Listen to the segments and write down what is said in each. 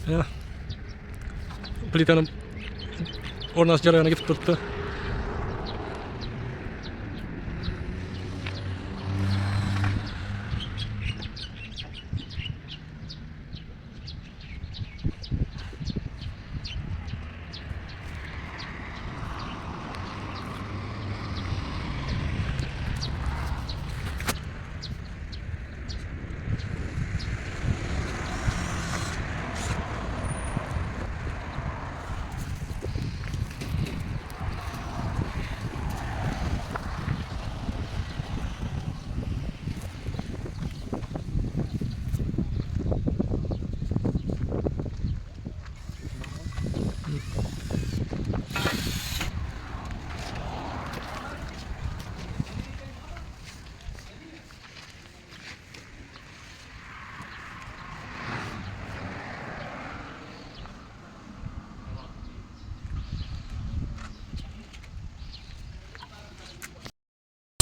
Ya. Plitanın ornas jarayana gitip turuptu.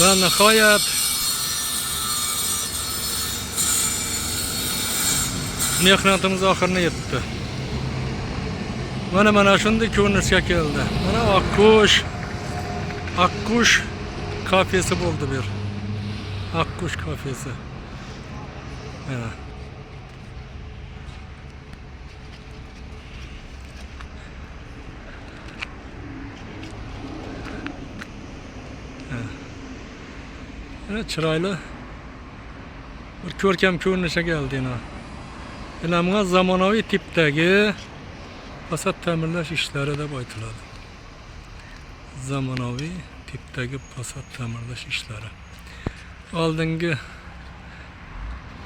Ve nihayet mehnatimiz ahırına yetti. Mana shunday ko'rinishga keldi. Mana Akkush kafesi bo'ldi bu yer. Akkush kafesi. Mana. Evet, chiroyli bir ko'rkam ko'rinishga keldi yana. Elamga zamonaviy tipdagi fasad ta'mirlash ishlari deb aytiladi. Zamonaviy tipdagi fasad ta'mirlash ishlari. Oldingi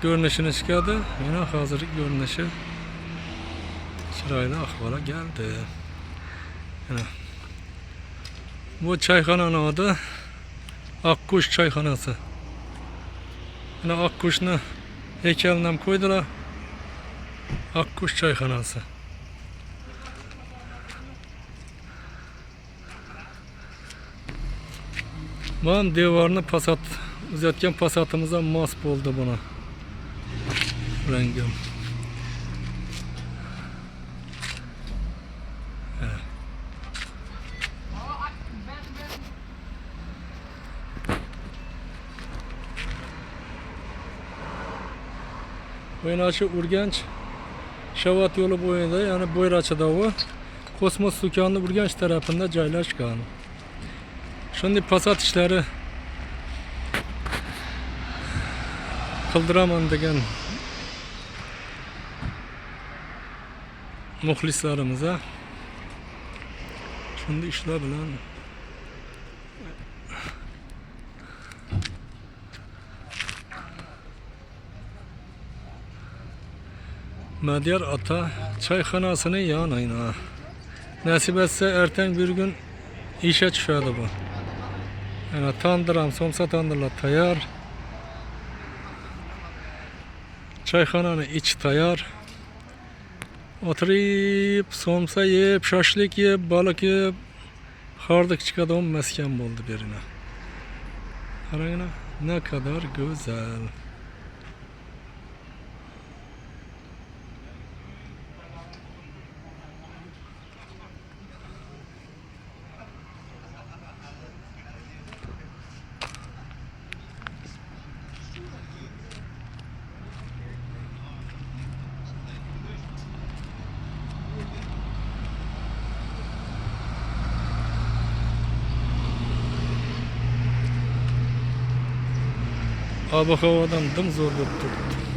ko'rinishini chiqadi, yana hozirgi ko'rinishi chiroyli ahvolga keldi. Yana bu choyxonaning adi Akkush choyxonasi. Yana Akkushni heykelini ham qo'ydilar. Akkush choyxonasi. Mana devorni pasat uzatgan pasatimiz ham mos bo'ldi buni. Rangim. Mana shu Urganch Shavot yo'li bo'yida, ya'ni Bo'yrachida u Kosmos do'koni Urganch tarafında joylashgan. Shunday fasad ishlari qildiraman degan muxlislarimiz shunday ishlar bilan Madiyar ata çayxonasini yonayna. Nasip etse erten bir gün işe çıkıyordu bu. Yani tandıram, somsa tandırlar tayar. Çayxonanın içi tayar. Oturup somsa yiyip, şaşlık yiyip, balık yiyip, hardık çıkadan mesken buldu birine. Harayına ne kadar güzel. Abi havadan dım zor tuttu.